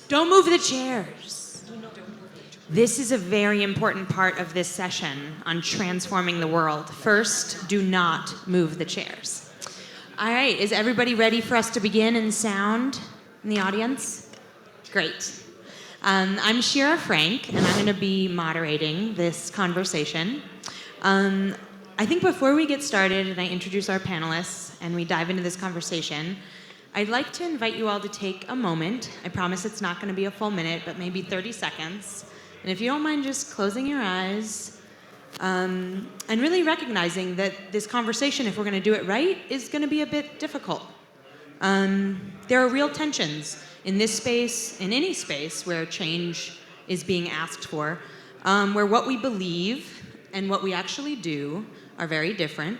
Don't move the chairs. This is a very important part of this session on transforming the world. First, do not move the chairs. All right, is everybody ready for us to begin in sound in the audience? Great. I'm Shira Frank, and I'm going to be moderating this conversation. I think before we get started and I introduce our panelists and we dive into this conversation, I'd like to invite you all to take a moment. I promise it's not going to be a full minute, but maybe 30 seconds. And if you don't mind just closing your eyes and really recognizing that this conversation, if we're going to do it right, is going to be a bit difficult. There are real tensions in this space, in any space where change is being asked for, where what we believe and what we actually do are very different.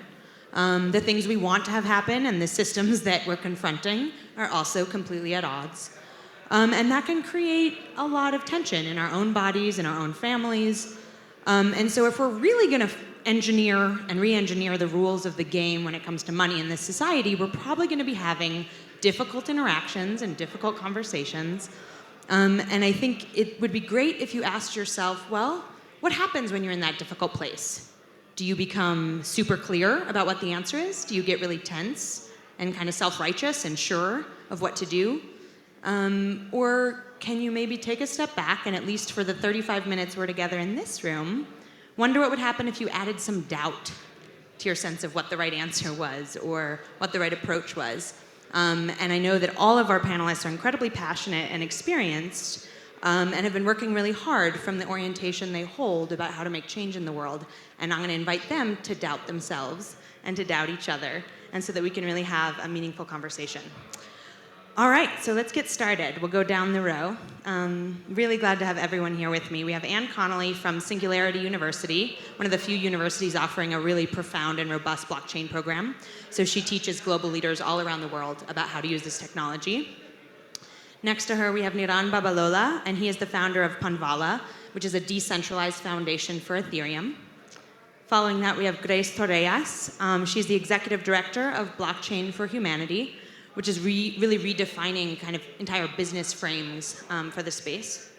The things we want to have happen and the systems that we're confronting are also completely at odds. And that can create a lot of tension in our own bodies, in our own families. And so if we're really going to engineer and re-engineer the rules of the game when it comes to money in this society, we're probably going to be having difficult interactions and difficult conversations. And I think it would be great if you asked yourself, well, what happens when you're in that difficult place? Do you become super clear about what the answer is? Do you get really tense and kind of self-righteous and sure of what to do? Or can you maybe take a step back and, at least for the 35 minutes we're together in this room, wonder what would happen if you added some doubt to your sense of what the right answer was or what the right approach was? And I know that all of our panelists are incredibly passionate and experienced and have been working really hard from the orientation they hold about how to make change in the world. And I'm going to invite them to doubt themselves and to doubt each other, and so that we can really have a meaningful conversation. All right, so let's get started. We'll go down the row. Really glad to have everyone here with me. We have Anne Connolly from Singularity University, one of the few universities offering a really profound and robust blockchain program. So she teaches global leaders all around the world about how to use this technology. Next to her, we have Niran Babalola, and he is the founder of Panvala, which is a decentralized foundation for Ethereum. Following that, we have Grace Torellas. She's the executive director of Blockchain for Humanity, which is really redefining kind of entire business frames for the space.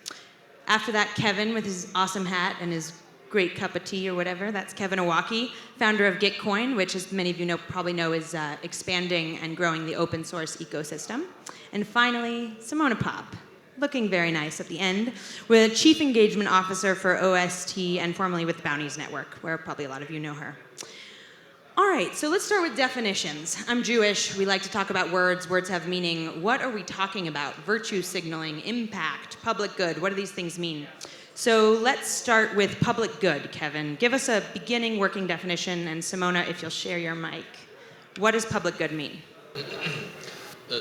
After that, Kevin with his awesome hat and his great cup of tea or whatever. That's Kevin Owocki, founder of Gitcoin, which, as many of you probably know, is expanding and growing the open source ecosystem. And finally, Simona Popp, looking very nice at the end, with Chief Engagement Officer for OST and formerly with Bounties Network, where probably a lot of you know her. All right, so let's start with definitions. I'm Jewish. We like to talk about words. Words have meaning. What are we talking about? Virtue signaling, impact, public good. What do these things mean? So let's start with public good, Kevin. Give us a beginning working definition, and Simona, if you'll share your mic. What does public good mean?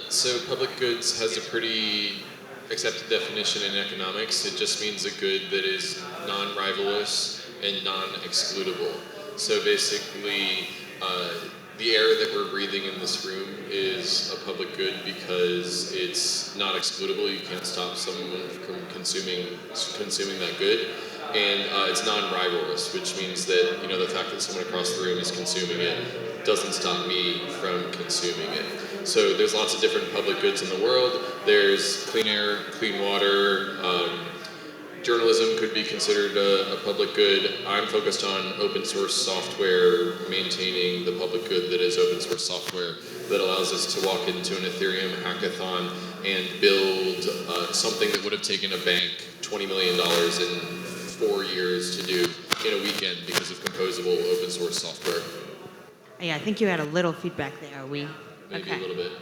So public goods has a pretty accepted definition in economics. It just means a good that is non-rivalrous and non-excludable. So basically, the air that we're breathing in this room is a public good because it's not excludable. You can't stop someone from consuming that good. And it's non-rivalrous, which means that, you know, the fact that someone across the room is consuming it doesn't stop me from consuming it. So there's lots of different public goods in the world. There's clean air, clean water. Journalism could be considered a public good. I'm focused on open source software, maintaining the public good that is open source software that allows us to walk into an Ethereum hackathon and build something that would have taken a bank $20 million in 4 years to do in a weekend because of composable open source software. Yeah, I think you had a little feedback there. Maybe okay. A little bit.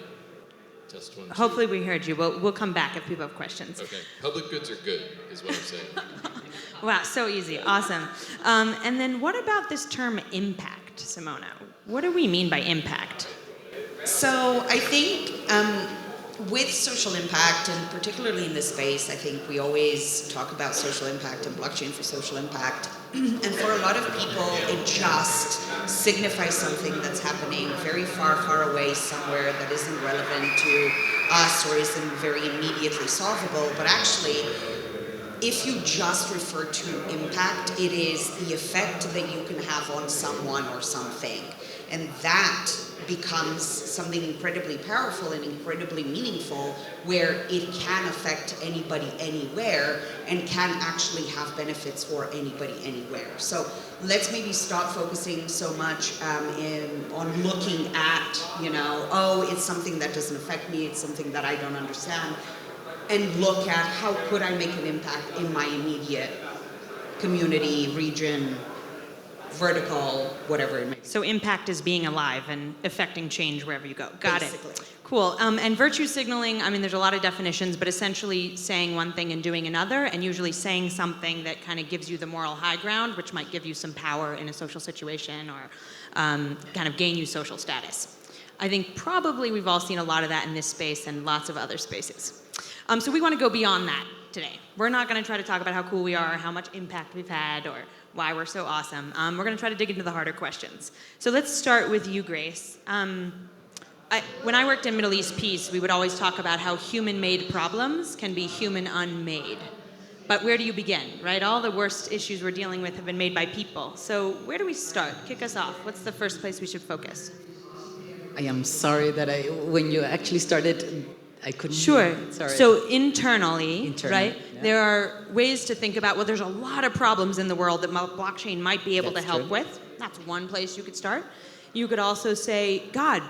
Test one, two. Hopefully we heard you. We'll come back if people have questions. Okay. Public goods are good, is what I'm saying. Wow, so easy. Awesome. And then what about this term impact, Simona? What do we mean by impact? So I think with social impact, and particularly in this space, I think we always talk about social impact and blockchain for social impact. And for a lot of people, it just signifies something that's happening very far, far away somewhere that isn't relevant to us or isn't very immediately solvable. But actually, if you just refer to impact, it is the effect that you can have on someone or something. And that becomes something incredibly powerful and incredibly meaningful, where it can affect anybody anywhere and can actually have benefits for anybody anywhere. So let's maybe stop focusing so much on looking at, oh, it's something that doesn't affect me, it's something that I don't understand, and look at how could I make an impact in my immediate community, region, vertical, whatever it may be. So impact is being alive and affecting change wherever you go. Got Basically. it. Cool. And virtue signaling, I mean, there's a lot of definitions, but essentially saying one thing and doing another, and usually saying something that kind of gives you the moral high ground, which might give you some power in a social situation or kind of gain you social status. I think probably we've all seen a lot of that in this space and lots of other spaces. So we want to go beyond that today. We're not going to try to talk about how cool we are, how much impact we've had, or why we're so awesome. We're going to try to dig into the harder questions. So let's start with you, Grace. When I worked in Middle East peace, we would always talk about how human-made problems can be human-unmade. But where do you begin, right? All the worst issues we're dealing with have been made by people. So where do we start? Kick us off. What's the first place we should focus? I am sorry that when you actually started, I couldn't. Sure. Sorry. So internally, right? Yeah. There are ways to think about, well, there's a lot of problems in the world that blockchain might be able That's to help true. with. That's one place you could start. You could also say, God,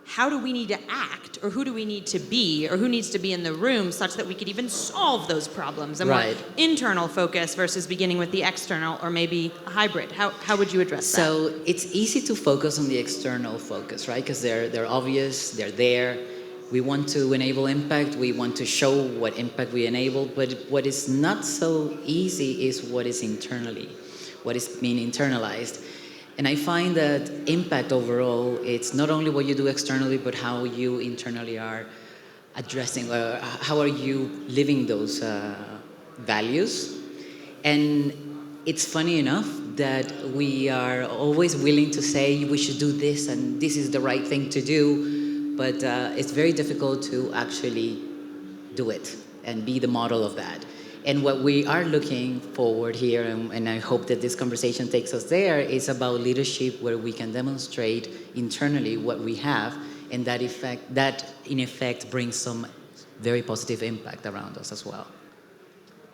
how do we need to act, or who do we need to be, or who needs to be in the room such that we could even solve those problems? A more Right. internal focus versus beginning with the external, or maybe a hybrid. How would you address that? So it's easy to focus on the external focus, right? Because they're obvious, they're there. We want to enable impact. We want to show what impact we enable. But what is not so easy is what is internally, what is being internalized. And I find that impact overall, it's not only what you do externally, but how you internally are addressing, how are you living those values. And it's funny enough that we are always willing to say we should do this and this is the right thing to do, but it's very difficult to actually do it and be the model of that. And what we are looking forward here, and I hope that this conversation takes us there, is about leadership where we can demonstrate internally what we have, and that in effect brings some very positive impact around us as well.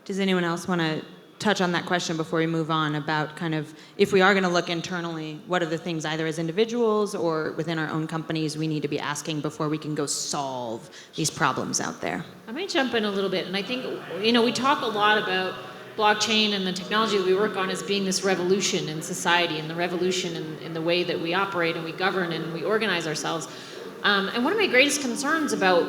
Does anyone else want to touch on that question before we move on about kind of, if we are going to look internally, what are the things either as individuals or within our own companies we need to be asking before we can go solve these problems out there? I might jump in a little bit, and I think, we talk a lot about blockchain and the technology that we work on as being this revolution in society and the revolution in the way that we operate and we govern and we organize ourselves. And one of my greatest concerns about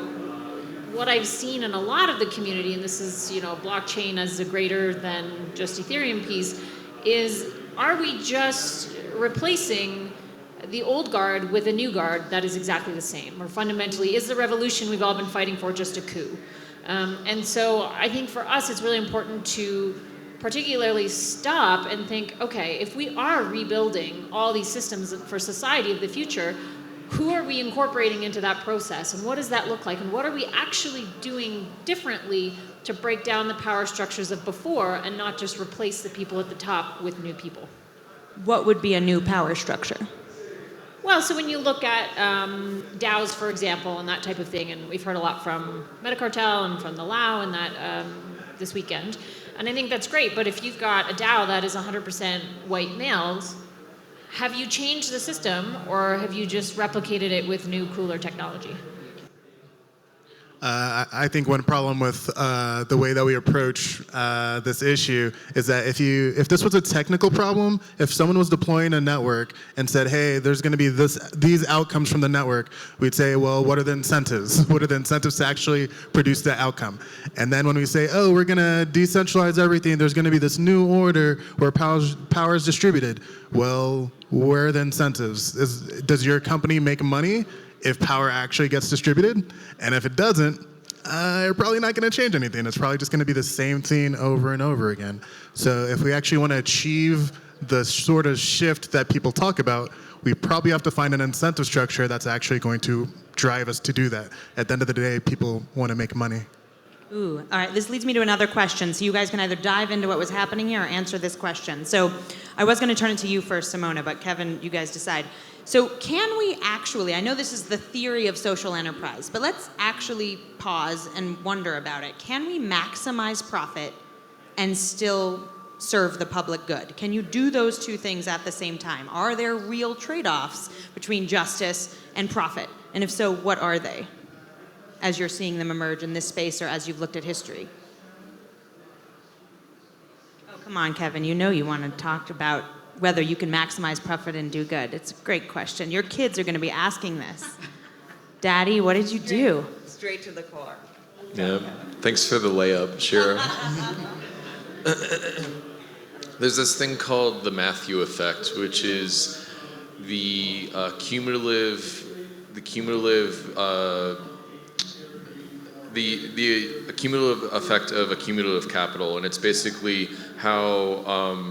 what I've seen in a lot of the community, and this is, blockchain as a greater than just Ethereum piece, is are we just replacing the old guard with a new guard that is exactly the same? Or fundamentally, is the revolution we've all been fighting for just a coup? And so I think for us, it's really important to particularly stop and think, okay, if we are rebuilding all these systems for society of the future, who are we incorporating into that process, and what does that look like, and what are we actually doing differently to break down the power structures of before and not just replace the people at the top with new people? What would be a new power structure? Well, so when you look at DAOs, for example, and that type of thing, and we've heard a lot from Metacartel and from the Lao and that this weekend, and I think that's great, but if you've got a DAO that is 100% white males, have you changed the system, or have you just replicated it with new, cooler technology? I think one problem with the way that we approach this issue is that if this was a technical problem, if someone was deploying a network and said, hey, there's going to be these outcomes from the network, we'd say, well, what are the incentives? What are the incentives to actually produce that outcome? And then when we say, oh, we're going to decentralize everything, there's going to be this new order where power is distributed. Well, where are the incentives? Does your company make money if power actually gets distributed? And if it doesn't, you're probably not going to change anything. It's probably just going to be the same thing over and over again. So if we actually want to achieve the sort of shift that people talk about, we probably have to find an incentive structure that's actually going to drive us to do that. At the end of the day, people want to make money. Ooh, all right, this leads me to another question. So you guys can either dive into what was happening here or answer this question. So I was going to turn it to you first, Simona, but Kevin, you guys decide. So can we actually, I know this is the theory of social enterprise, but let's actually pause and wonder about it. Can we maximize profit and still serve the public good? Can you do those two things at the same time? Are there real trade-offs between justice and profit? And if so, what are they, as you're seeing them emerge in this space or as you've looked at history? Oh, come on, Kevin, you know you want to talk about whether you can maximize profit and do good. It's a great question. Your kids are going to be asking this. Daddy, what did you do? Straight to the core. Yeah, thanks for the layup, Shira. There's this thing called the Matthew effect, which is the cumulative effect of a cumulative capital, and it's basically how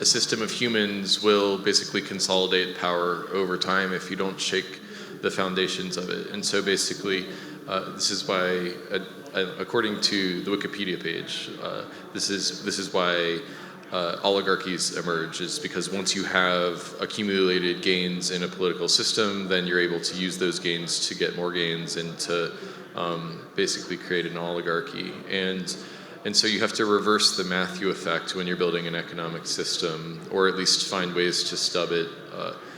a system of humans will basically consolidate power over time if you don't shake the foundations of it. And so basically, this is why, according to the Wikipedia page, this is why oligarchies emerge, is because once you have accumulated gains in a political system, then you're able to use those gains to get more gains and to basically create an oligarchy. And so you have to reverse the Matthew effect when you're building an economic system, or at least find ways to stub it.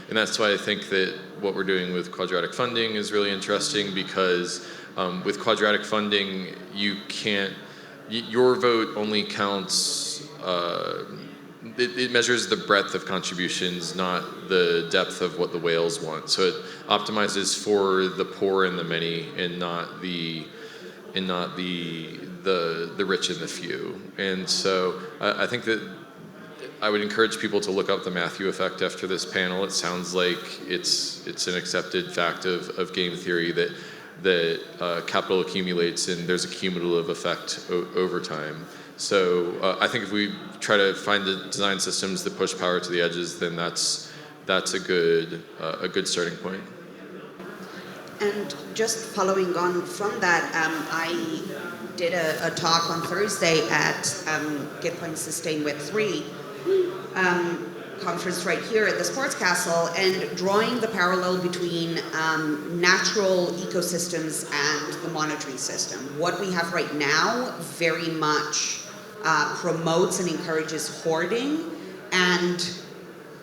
And that's why I think that what we're doing with quadratic funding is really interesting, because with quadratic funding, your vote only counts, it measures the breadth of contributions, not the depth of what the whales want. So it optimizes for the poor and the many, and not the rich and the few. And so I think that I would encourage people to look up the Matthew effect after this panel. It sounds like it's an accepted fact of game theory that capital accumulates and there's a cumulative effect over time. So I think if we try to find the design systems that push power to the edges, then that's a good starting point. And just following on from that, I did a talk on Thursday at Gitcoin Sustain Web 3 conference right here at the Sports Castle, and drawing the parallel between natural ecosystems and the monetary system. What we have right now very much promotes and encourages hoarding and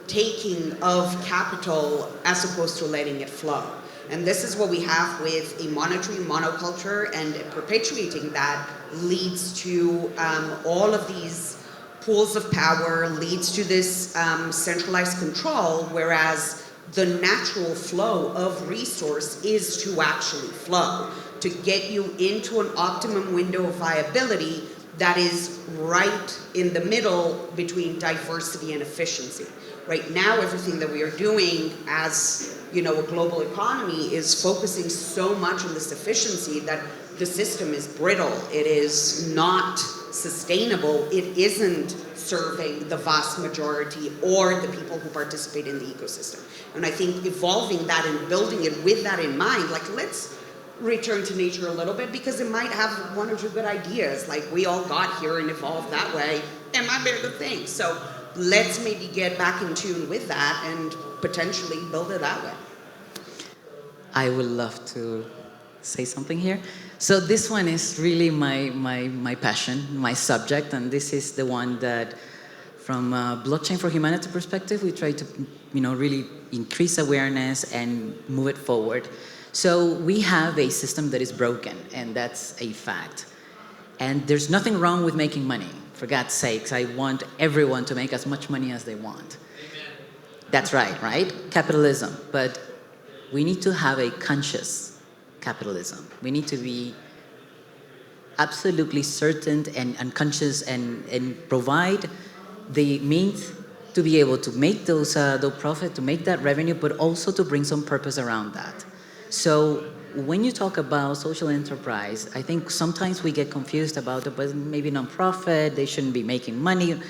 taking of capital as opposed to letting it flow. And this is what we have with a monetary monoculture, and perpetuating that leads to all of these pools of power, leads to this centralized control, whereas the natural flow of resource is to actually flow, to get you into an optimum window of viability that is right in the middle between diversity and efficiency. Right now, everything that we are doing as a global economy is focusing so much on this efficiency that the system is brittle. It is not sustainable. It isn't serving the vast majority or the people who participate in the ecosystem. And I think evolving that and building it with that in mind, like, let's return to nature a little bit, because it might have one or two good ideas. Like, we all got here and evolved that way. It might be a good thing. So let's maybe get back in tune with that and potentially build it that way. I would love to say something here. So this one is really my passion, my subject, and this is the one that, from a blockchain for humanity perspective, we try to, really increase awareness and move it forward. So we have a system that is broken, and that's a fact. And there's nothing wrong with making money. For God's sakes, I want everyone to make as much money as they want. Amen. That's right? Capitalism. But we need to have a conscious capitalism. We need to be absolutely certain and conscious and provide the means to be able to make those profit, to make that revenue, but also to bring some purpose around that. So when you talk about social enterprise, I think sometimes we get confused about it, but maybe non-profit, they shouldn't be making money.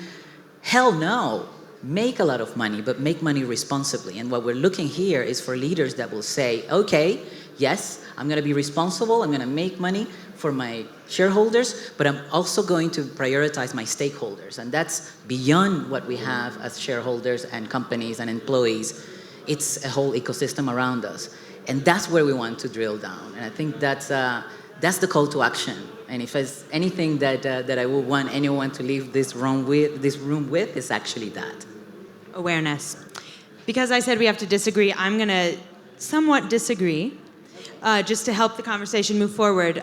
Hell no. Make a lot of money, but make money responsibly. And what we're looking here is for leaders that will say, okay, yes, I'm going to be responsible, I'm going to make money for my shareholders, but I'm also going to prioritize my stakeholders. And that's beyond what we have as shareholders and companies and employees It's a whole ecosystem around us. And that's where we want to drill down. And I think that's the call to action. And if there's anything that I would want anyone to leave this room with is actually that. Awareness. Because I said we have to disagree, I'm going to somewhat disagree, just to help the conversation move forward.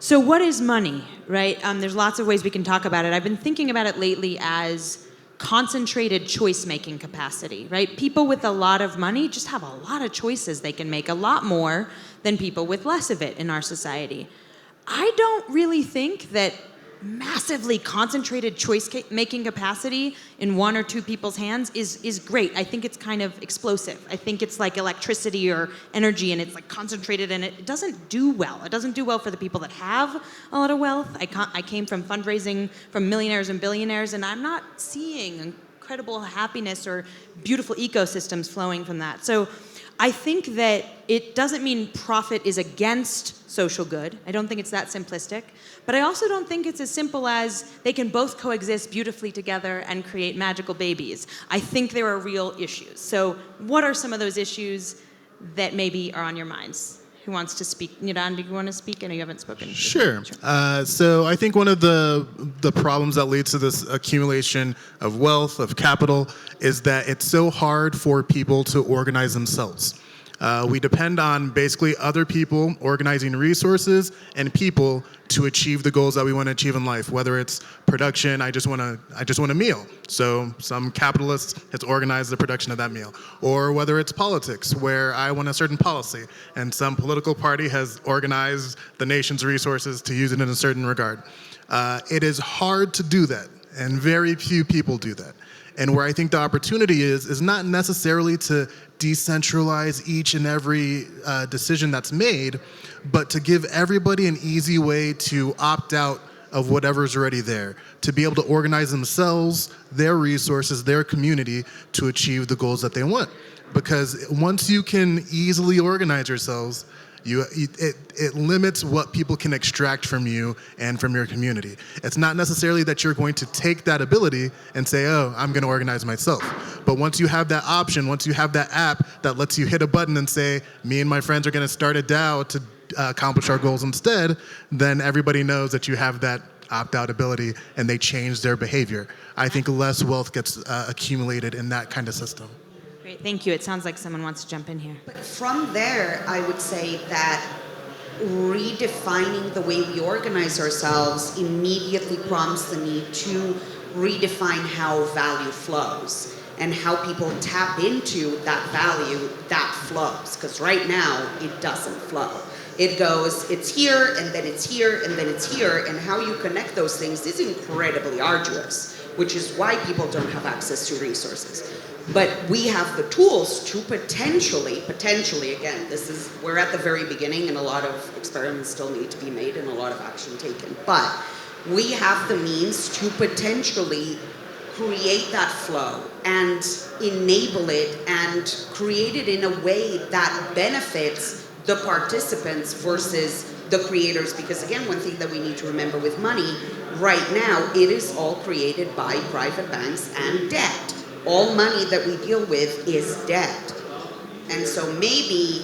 So what is money, right? There's lots of ways we can talk about it. I've been thinking about it lately as concentrated choice-making capacity, right? People with a lot of money just have a lot of choices they can make, a lot more than people with less of it in our society. I don't really think that massively concentrated choice-making capacity in one or two people's hands is great. I think it's kind of explosive. I think it's like electricity or energy, and it's like concentrated, and it doesn't do well. It doesn't do well for the people that have a lot of wealth. I came from fundraising from millionaires and billionaires, and I'm not seeing incredible happiness or beautiful ecosystems flowing from that. So I think that it doesn't mean profit is against social good. I don't think it's that simplistic. But I also don't think it's as simple as they can both coexist beautifully together and create magical babies. I think there are real issues. So what are some of those issues that maybe are on your minds? Who wants to speak? Niran, do you want to speak? I know you haven't spoken. Sure. So I think one of the problems that leads to this accumulation of wealth, of capital, is that it's so hard for people to organize themselves. We depend on basically other people organizing resources and people to achieve the goals that we want to achieve in life. Whether it's production, I just want a meal. So some capitalist has organized the production of that meal. Or whether it's politics, where I want a certain policy, and some political party has organized the nation's resources to use it in a certain regard. It is hard to do that, and very few people do that. And where I think the opportunity is not necessarily to decentralize each and every decision that's made, but to give everybody an easy way to opt out of whatever's already there, to be able to organize themselves, their resources, their community to achieve the goals that they want. Because once you can easily organize yourselves, it limits what people can extract from you and from your community. It's not necessarily that you're going to take that ability and say, oh, I'm going to organize myself. But once you have that option, once you have that app that lets you hit a button and say, me and my friends are going to start a DAO to accomplish our goals instead, then everybody knows that you have that opt-out ability and they change their behavior. I think less wealth gets accumulated in that kind of system. Great, thank you. It sounds like someone wants to jump in here. But from there, I would say that redefining the way we organize ourselves immediately prompts the need to redefine how value flows and how people tap into that value that flows. Because right now, it doesn't flow. It goes, it's here, and then it's here, and then it's here, and how you connect those things is incredibly arduous, which is why people don't have access to resources. But we have the tools to potentially, again, we're at the very beginning and a lot of experiments still need to be made and a lot of action taken. But we have the means to potentially create that flow and enable it and create it in a way that benefits the participants versus the creators. Because again, one thing that we need to remember with money, right now, it is all created by private banks and debt. All money that we deal with is debt. And so maybe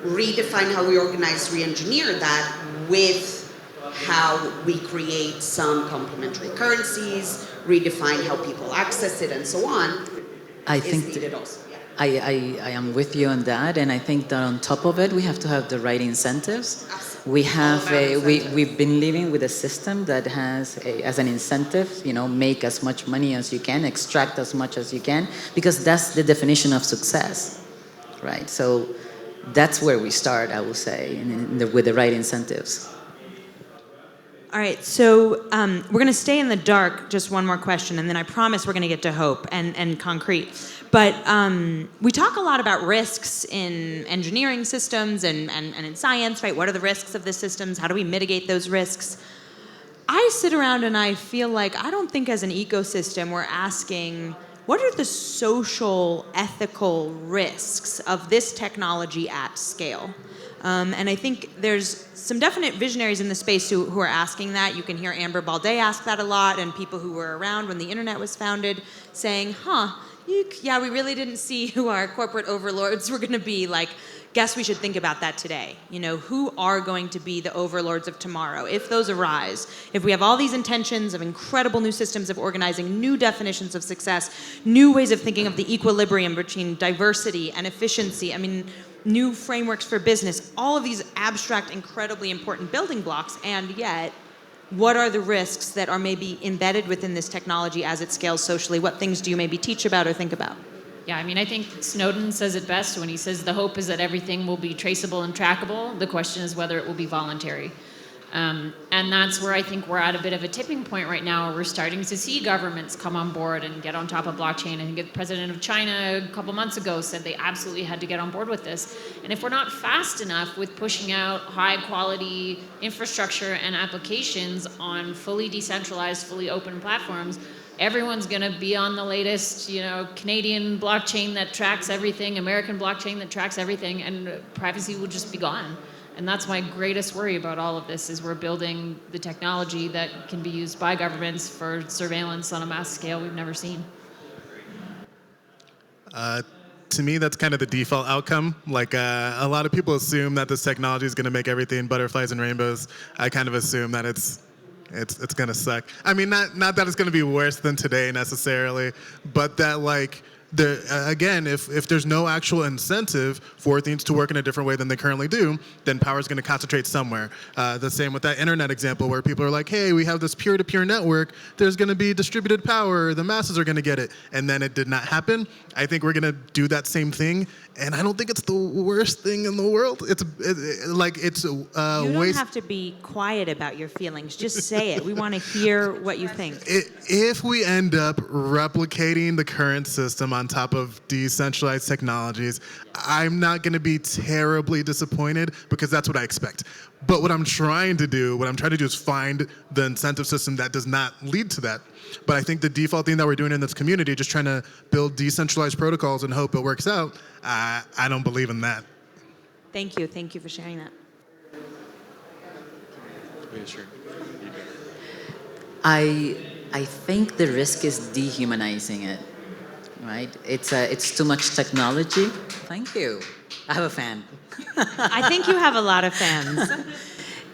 redefine how we organize, re-engineer that with how we create some complementary currencies, redefine how people access it, and so on, is needed also. I am with you on that, and I think that on top of it, we have to have the right incentives. We have we've been living with a system that has as an incentive, make as much money as you can, extract as much as you can, because that's the definition of success, right? So that's where we start, I will say, with the right incentives. All right, so we're going to stay in the dark, just one more question, and then I promise we're going to get to hope and concrete. But we talk a lot about risks in engineering systems and in science, right? What are the risks of the systems? How do we mitigate those risks? I sit around and I feel like I don't think as an ecosystem we're asking, what are the social, ethical risks of this technology at scale? And I think there's some definite visionaries in the space who are asking that. You can hear Amber Balday ask that a lot, and people who were around when the internet was founded saying, yeah, we really didn't see who our corporate overlords were going to be. Like, guess we should think about that today. You know, who are going to be the overlords of tomorrow, if those arise? If we have all these intentions of incredible new systems of organizing, new definitions of success, new ways of thinking of the equilibrium between diversity and efficiency, I mean, new frameworks for business, all of these abstract, incredibly important building blocks, and yet, what are the risks that are maybe embedded within this technology as it scales socially? What things do you maybe teach about or think about? Yeah, I mean, I think Snowden says it best when he says the hope is that everything will be traceable and trackable. The question is whether it will be voluntary. And that's where I think we're at a bit of a tipping point right now, where we're starting to see governments come on board and get on top of blockchain. I think the president of China a couple months ago said they absolutely had to get on board with this. And if we're not fast enough with pushing out high quality infrastructure and applications on fully decentralized, fully open platforms, everyone's going to be on the latest, Canadian blockchain that tracks everything, American blockchain that tracks everything, and privacy will just be gone. And that's my greatest worry about all of this, is we're building the technology that can be used by governments for surveillance on a mass scale we've never seen. To me, that's kind of the default outcome. Like, a lot of people assume that this technology is going to make everything butterflies and rainbows. I kind of assume that it's going to suck. I mean, not that it's going to be worse than today necessarily, but that, like, again, if there's no actual incentive for things to work in a different way than they currently do, then power is going to concentrate somewhere. The same with that internet example, where people are like, hey, we have this peer-to-peer network, there's going to be distributed power, the masses are going to get it, and then it did not happen. I think we're going to do that same thing, and I don't think it's the worst thing in the world. It's You don't have to be quiet about your feelings. Just say it. We want to hear what you think. If we end up replicating the current system on top of decentralized technologies, I'm not going to be terribly disappointed, because that's what I expect. But what I'm trying to do is find the incentive system that does not lead to that. But I think the default thing that we're doing in this community, just trying to build decentralized protocols and hope it works out, I don't believe in that. Thank you. Thank you for sharing that. Yeah, sure. I think the risk is dehumanizing it, right? It's too much technology. Thank you. I have a fan. I think you have a lot of fans.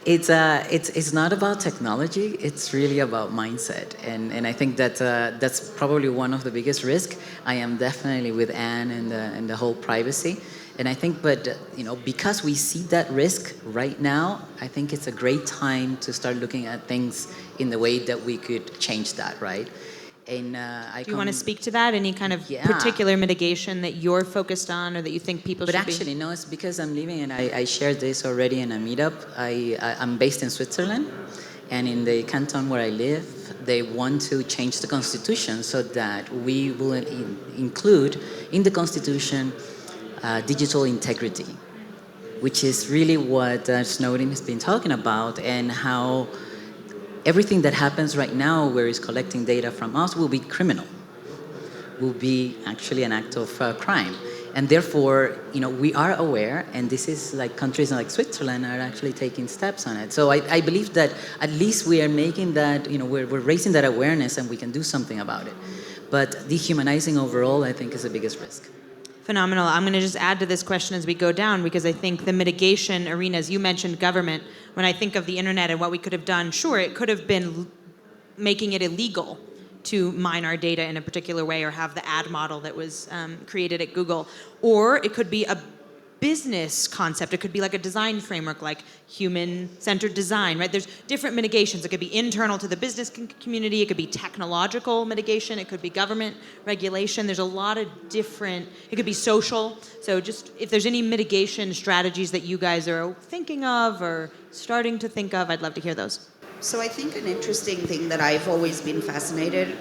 It's not about technology. It's really about mindset, and I think that that's probably one of the biggest risks. I am definitely with Anne and the whole privacy, and I think, but because we see that risk right now, I think it's a great time to start looking at things in the way that we could change that, right? And do you want to speak to that? Any kind of particular mitigation that you're focused on, or that you think people should be? But actually, no, it's because I'm living, and I shared this already in a meetup. I'm based in Switzerland, and in the canton where I live, they want to change the constitution so that we will include in the constitution digital integrity, which is really what Snowden has been talking about, and how everything that happens right now where he's collecting data from us will be criminal, will be actually an act of crime. And therefore, we are aware, and this is like countries like Switzerland are actually taking steps on it. So I believe that at least we are making that, we're raising that awareness, and we can do something about it. But dehumanizing overall, I think, is the biggest risk. Phenomenal. I'm going to just add to this question as we go down, because I think the mitigation arenas, you mentioned government. When I think of the internet and what we could have done, sure, it could have been making it illegal to mine our data in a particular way, or have the ad model that was created at Google. Or it could be a business concept. It could be like a design framework, like human-centered design, right? There's different mitigations. It could be internal to the business community. It could be technological mitigation. It could be government regulation. There's a lot of different, it could be social. So just if there's any mitigation strategies that you guys are thinking of or starting to think of, I'd love to hear those. So I think an interesting thing that I've always been fascinated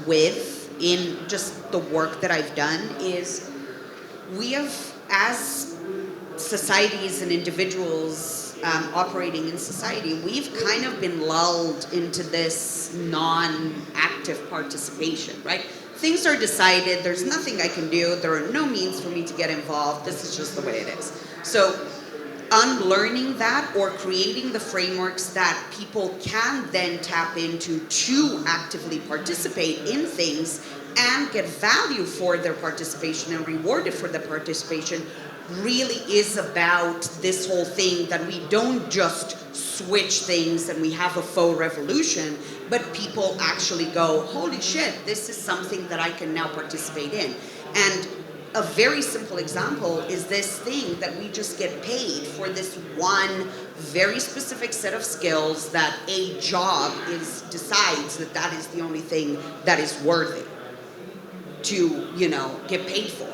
with in just the work that I've done is we have, as societies and individuals operating in society, we've kind of been lulled into this non-active participation, right? Things are decided, there's nothing I can do, there are no means for me to get involved, this is just the way it is. So unlearning that, or creating the frameworks that people can then tap into to actively participate in things, and get value for their participation and rewarded for their participation really is about this whole thing that we don't just switch things and we have a faux revolution, but people actually go, holy shit, this is something that I can now participate in. And a very simple example is this thing that we just get paid for this one very specific set of skills that a job decides that is the only thing that is worthy to, get paid for.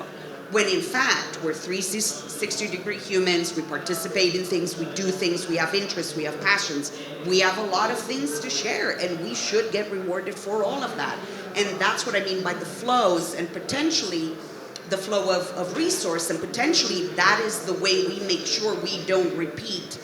When in fact, we're 360-degree humans, we participate in things, we do things, we have interests, we have passions, we have a lot of things to share, and we should get rewarded for all of that. And that's what I mean by the flows, and potentially the flow of resource, and potentially that is the way we make sure we don't repeat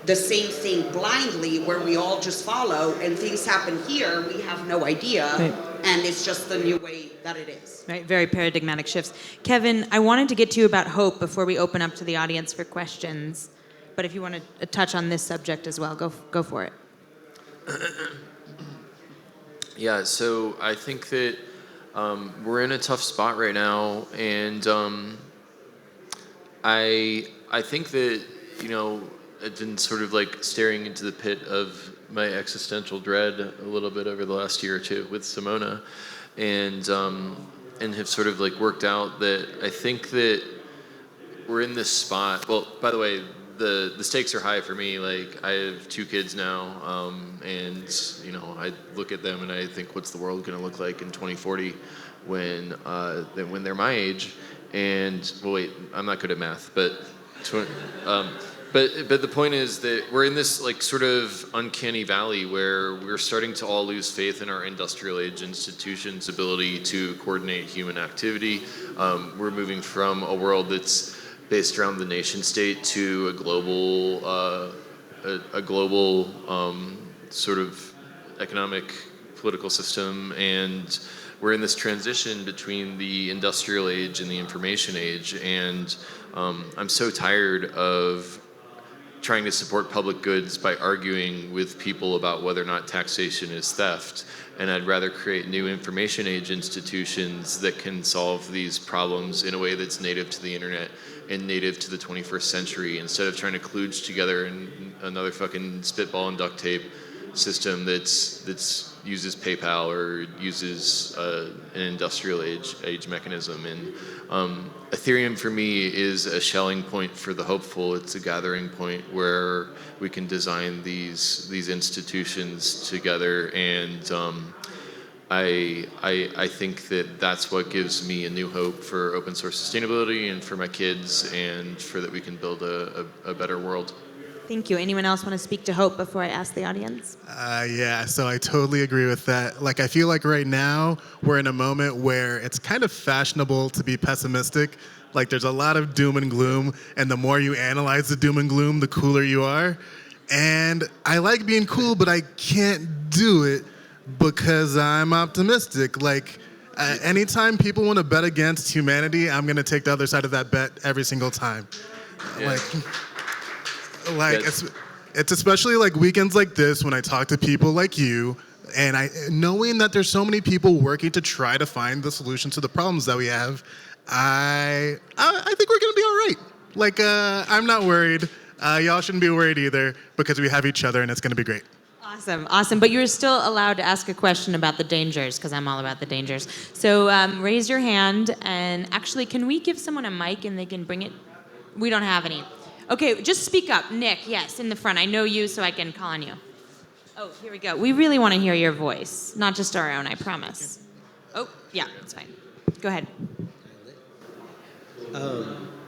the same thing blindly, where we all just follow and things happen here, we have no idea, right. And it's just the new way that it is. Right, very paradigmatic shifts. Kevin, I wanted to get to you about hope before we open up to the audience for questions, but if you want to touch on this subject as well, go for it. Yeah, so I think that we're in a tough spot right now, and I think that, I've been sort of like staring into the pit of my existential dread a little bit over the last year or two with Simona, and have sort of like worked out that I think that we're in this spot. Well, by the way, the stakes are high for me. Like, I have 2 kids now, and I look at them and I think, what's the world going to look like in 2040 when they're my age? And well, wait, I'm not good at math, but the point is that we're in this like sort of uncanny valley where we're starting to all lose faith in our industrial age institutions' ability to coordinate human activity. We're moving from a world that's based around the nation state to a global sort of economic political system, and we're in this transition between the industrial age and the information age, and I'm so tired of trying to support public goods by arguing with people about whether or not taxation is theft. And I'd rather create new information age institutions that can solve these problems in a way that's native to the internet and native to the 21st century, instead of trying to kludge together another fucking spitball and duct tape system that's uses PayPal or uses an industrial age mechanism. And Ethereum for me is a shelling point for the hopeful. It's a gathering point where we can design these institutions together, and I think that that's what gives me a new hope for open source sustainability and for my kids, and for that we can build a better world. Thank you. Anyone else want to speak to hope before I ask the audience? Yeah, so I totally agree with that. Like, I feel like right now we're in a moment where it's kind of fashionable to be pessimistic. Like, there's a lot of doom and gloom, and the more you analyze the doom and gloom, the cooler you are. And I like being cool, but I can't do it because I'm optimistic. Like, anytime people want to bet against humanity, I'm going to take the other side of that bet every single time. Yeah. Like it's especially like weekends like this when I talk to people like you, and knowing that there's so many people working to try to find the solution to the problems that we have, I think we're gonna be all right. Like, I'm not worried. Y'all shouldn't be worried either, because we have each other and it's gonna be great. Awesome. But you're still allowed to ask a question about the dangers, because I'm all about the dangers. So raise your hand, and actually, can we give someone a mic and they can bring it? We don't have any. Okay, just speak up. Nick, yes, in the front. I know you, so I can call on you. Oh, here we go. We really want to hear your voice, not just our own, I promise. Oh, yeah, it's fine. Go ahead.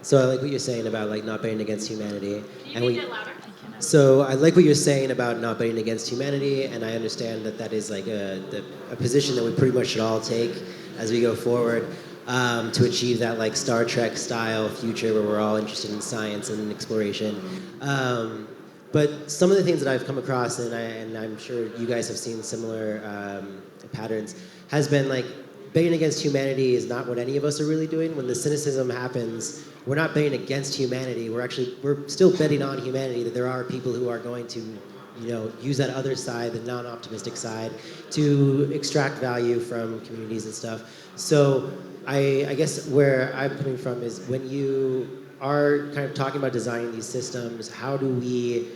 So I like what you're saying about like not betting against humanity. Can you make it louder? So I like what you're saying about not betting against humanity, and I understand that is like a position that we pretty much should all take as we go forward. To achieve that like Star Trek style future where we're all interested in science and exploration. But some of the things that I've come across, and I'm sure you guys have seen similar patterns, has been like betting against humanity is not what any of us are really doing. When the cynicism happens, we're not betting against humanity. We're still betting on humanity, that there are people who are going to use that other side, the non-optimistic side, to extract value from communities and stuff. So I guess where I'm coming from is when you are kind of talking about designing these systems, how do we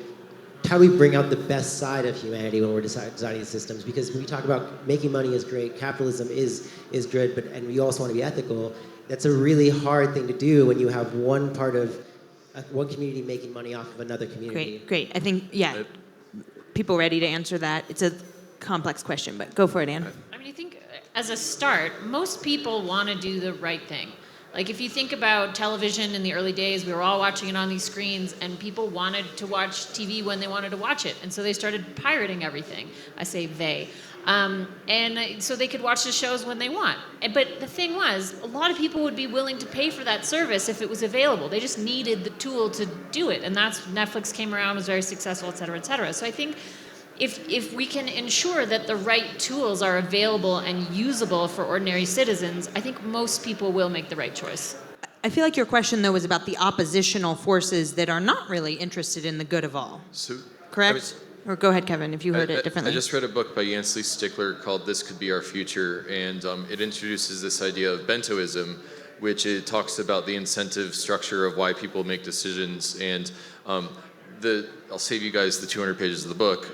bring out the best side of humanity when we're designing these systems? Because when we talk about making money is great, capitalism is good, and we also want to be ethical. That's a really hard thing to do when you have one community making money off of another community. Great. I think, people ready to answer that? It's a complex question, but go for it, Anne. I mean, I think as a start, most people want to do the right thing. Like if you think about television in the early days, we were all watching it on these screens and people wanted to watch TV when they wanted to watch it. And so they started pirating everything. I say they. And so they could watch the shows when they want. But the thing was, a lot of people would be willing to pay for that service if it was available. They just needed the tool to do it. And that's, Netflix came around, was very successful, et cetera, et cetera. So I think if we can ensure that the right tools are available and usable for ordinary citizens, I think most people will make the right choice. I feel like your question, though, was about the oppositional forces that are not really interested in the good of all. So, Correct? Or go ahead, Kevin, if you heard it differently. I just read a book by Yancey Stickler called This Could Be Our Future, and it introduces this idea of bentoism, which it talks about the incentive structure of why people make decisions. And I'll save you guys the 200 pages of the book.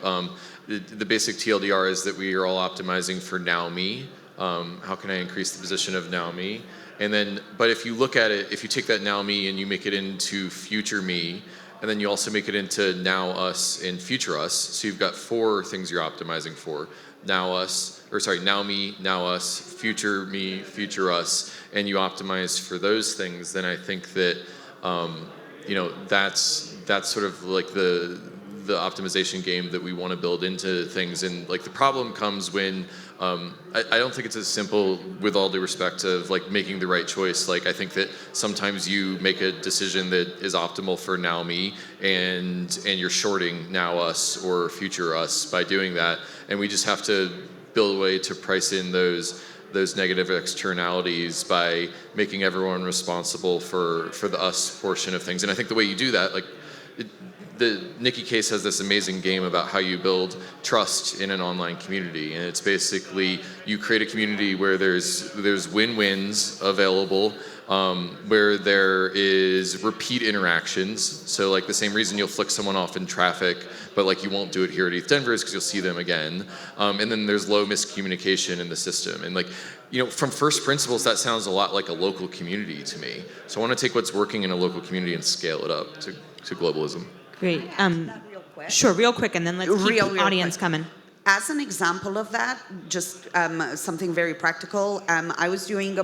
The basic TLDR is that we are all optimizing for now me. How can I increase the position of now me? And then, but if you look at it, if you take that now me and you make it into future me, and then you also make it into now us and future us. So you've got 4 things you're optimizing for. Now me, now us, future me, future us, and you optimize for those things, then I think that, that's sort of like the optimization game that we want to build into things. And like the problem comes when, I don't think it's as simple, with all due respect, of like making the right choice. Like I think that sometimes you make a decision that is optimal for now me, and you're shorting now us or future us by doing that. And we just have to build a way to price in those negative externalities by making everyone responsible for the us portion of things. And I think the way you do that, like the Nikki case has this amazing game about how you build trust in an online community, and it's basically you create a community where there's win-wins available, where there is repeat interactions. So like the same reason you'll flick someone off in traffic, but like you won't do it here at ETHDenver is because you'll see them again. And then there's low miscommunication in the system. And like, from first principles, that sounds a lot like a local community to me. So I want to take what's working in a local community and scale it up to globalism. Great. Real quick. Sure, real quick, and then let's keep the audience coming. As an example of that, just something very practical, I was doing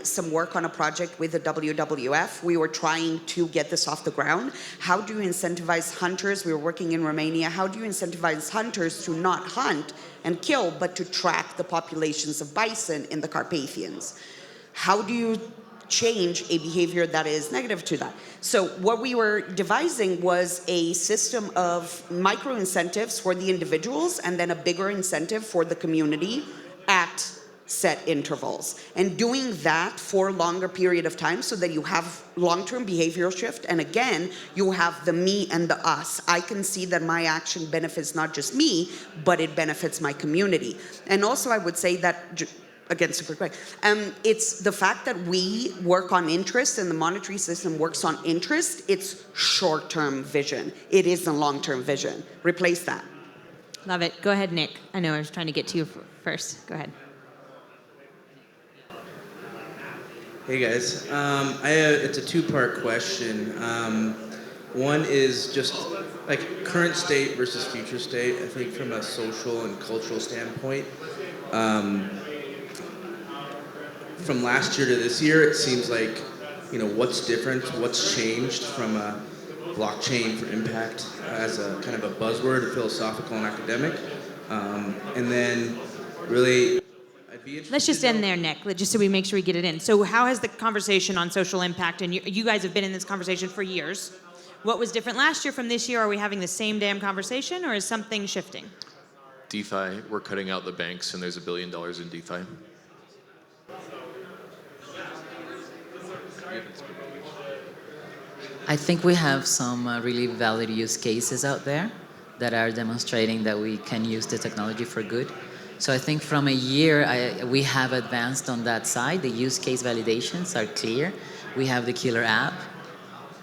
some work on a project with the WWF. We were trying to get this off the ground. How do you incentivize hunters? We were working in Romania. How do you incentivize hunters to not hunt and kill, but to track the populations of bison in the Carpathians? How do you change a behavior that is negative to that? So what we were devising was a system of micro incentives for the individuals and then a bigger incentive for the community at set intervals, and doing that for a longer period of time so that you have long-term behavioral shift. And again, you have the me and the us. I can see that my action benefits not just me, but it benefits my community. And also I would say that, again, super quick, it's the fact that we work on interest and the monetary system works on interest. It's short-term vision. It isn't long-term vision. Replace that. Love it. Go ahead, Nick. I know I was trying to get to you first. Go ahead. Hey guys, it's a 2-part question. One is just like current state versus future state. I think from a social and cultural standpoint, from last year to this year, it seems like, what's different, what's changed from a blockchain for impact as a kind of a buzzword, philosophical and academic, and then really. Let's just end there, Nick, just so we make sure we get it in. So how has the conversation on social impact, and you guys have been in this conversation for years, what was different last year from this year? Are we having the same damn conversation, or is something shifting? DeFi, we're cutting out the banks, and there's $1 billion in DeFi. I think we have some really valid use cases out there. that are demonstrating that we can use the technology for good. So I think from a year, we have advanced on that side. The use case validations are clear. We have the killer app.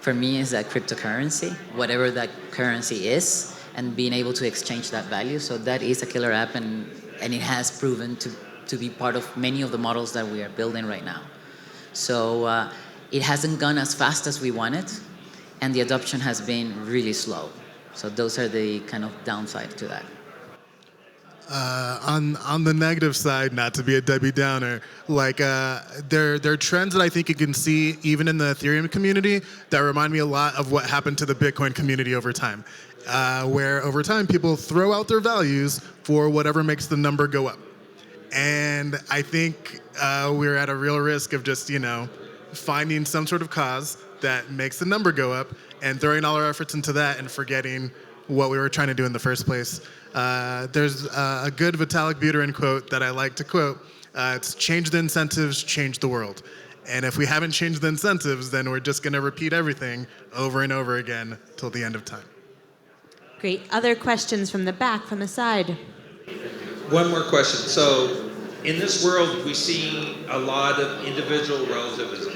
For me, is that cryptocurrency, whatever that currency is, and being able to exchange that value. So that is a killer app, and it has proven to be part of many of the models that we are building right now. So it hasn't gone as fast as we wanted, and the adoption has been really slow. So those are the kind of downside to that. On the negative side, not to be a Debbie Downer, like there are trends that I think you can see even in the Ethereum community that remind me a lot of what happened to the Bitcoin community over time, where over time people throw out their values for whatever makes the number go up. And I think we're at a real risk of just, finding some sort of cause that makes the number go up and throwing all our efforts into that and forgetting what we were trying to do in the first place. There's a good Vitalik Buterin quote that I like to quote. It's change the incentives, change the world. And if we haven't changed the incentives, then we're just going to repeat everything over and over again till the end of time. Great. Other questions from the back, from the side? One more question. So, in this world, we see a lot of individual relativism.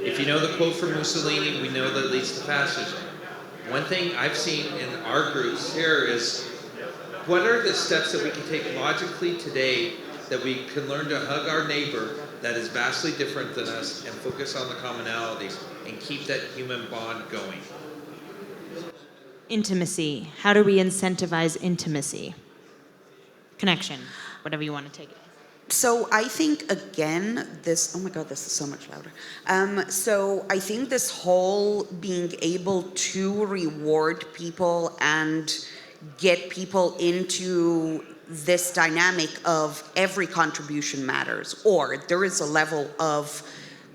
If you know the quote from Mussolini, we know that leads to fascism. One thing I've seen in our groups here is, what are the steps that we can take logically today that we can learn to hug our neighbor that is vastly different than us and focus on the commonalities and keep that human bond going? Intimacy. How do we incentivize intimacy? Connection, whatever you want to take it. So I think, again, oh my God, this is so much louder. So I think this whole being able to reward people and get people into this dynamic of every contribution matters, or there is a level of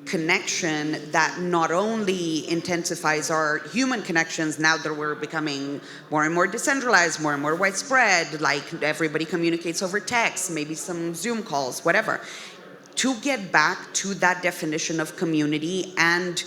connection that not only intensifies our human connections now that we're becoming more and more decentralized, more and more widespread, like everybody communicates over text, maybe some Zoom calls, whatever, to get back to that definition of community and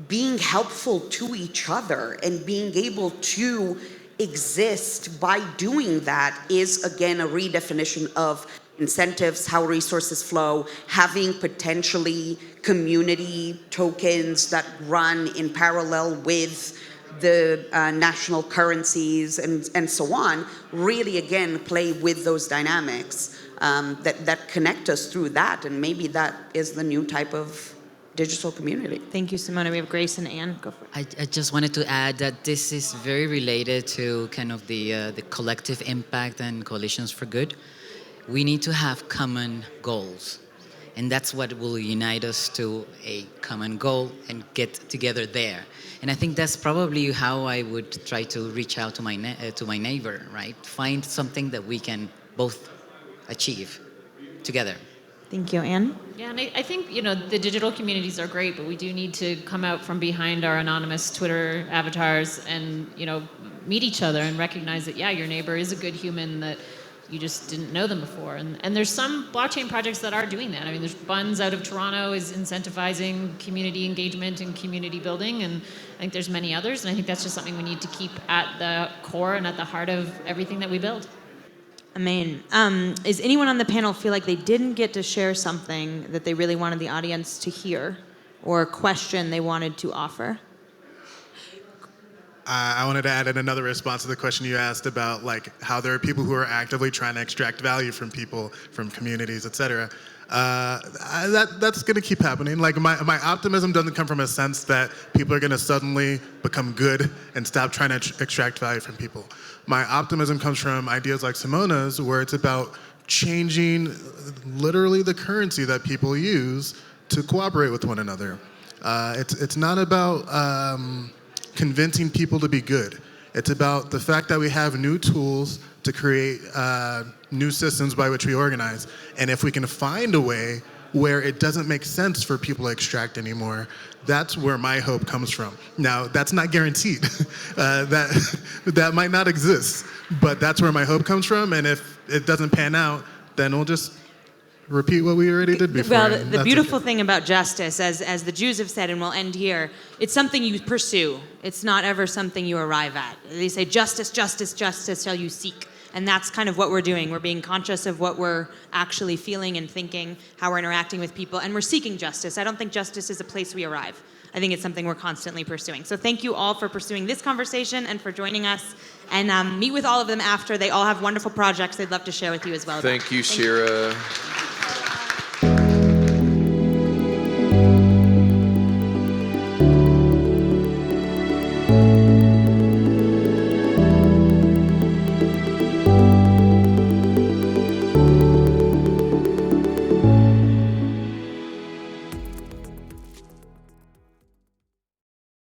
being helpful to each other and being able to exist by doing that is, again, a redefinition of incentives, how resources flow, having potentially community tokens that run in parallel with the national currencies and so on, really, again, play with those dynamics that connect us through that. And maybe that is the new type of digital community. Thank you, Simona. We have Grace and Anne. Go for it. I just wanted to add that this is very related to kind of the collective impact and coalitions for good. We need to have common goals, and that's what will unite us to a common goal and get together there. And I think that's probably how I would try to reach out to my neighbor, right? Find something that we can both achieve together. Thank you, Anne. Yeah, and I think, the digital communities are great, but we do need to come out from behind our anonymous Twitter avatars and, meet each other and recognize that, your neighbor is a good human, that you just didn't know them before. And there's some blockchain projects that are doing that. I mean, there's Buns out of Toronto is incentivizing community engagement and community building, and I think there's many others, and I think that's just something we need to keep at the core and at the heart of everything that we build. Amen. Is anyone on the panel feel like they didn't get to share something that they really wanted the audience to hear, or a question they wanted to offer? I wanted to add in another response to the question you asked about how there are people who are actively trying to extract value from people, from communities, et cetera. That's going to keep happening. My optimism doesn't come from a sense that people are going to suddenly become good and stop trying to extract value from people. My optimism comes from ideas like Simona's, where it's about changing literally the currency that people use to cooperate with one another. It's not about convincing people to be good. It's about the fact that we have new tools to create new systems by which we organize. And if we can find a way where it doesn't make sense for people to extract anymore, that's where my hope comes from. Now, that's not guaranteed. That might not exist, but that's where my hope comes from. And if it doesn't pan out, then we'll just repeat what we already did before. Well, and the that's beautiful okay. thing about justice, as the Jews have said, and we'll end here, it's something you pursue. It's not ever something you arrive at. They say, justice, justice, justice shall you seek. And that's kind of what we're doing. We're being conscious of what we're actually feeling and thinking, how we're interacting with people, and we're seeking justice. I don't think justice is a place we arrive. I think it's something we're constantly pursuing. So thank you all for pursuing this conversation and for joining us. And meet with all of them after. They all have wonderful projects they'd love to share with you as well. Thank you, Shira.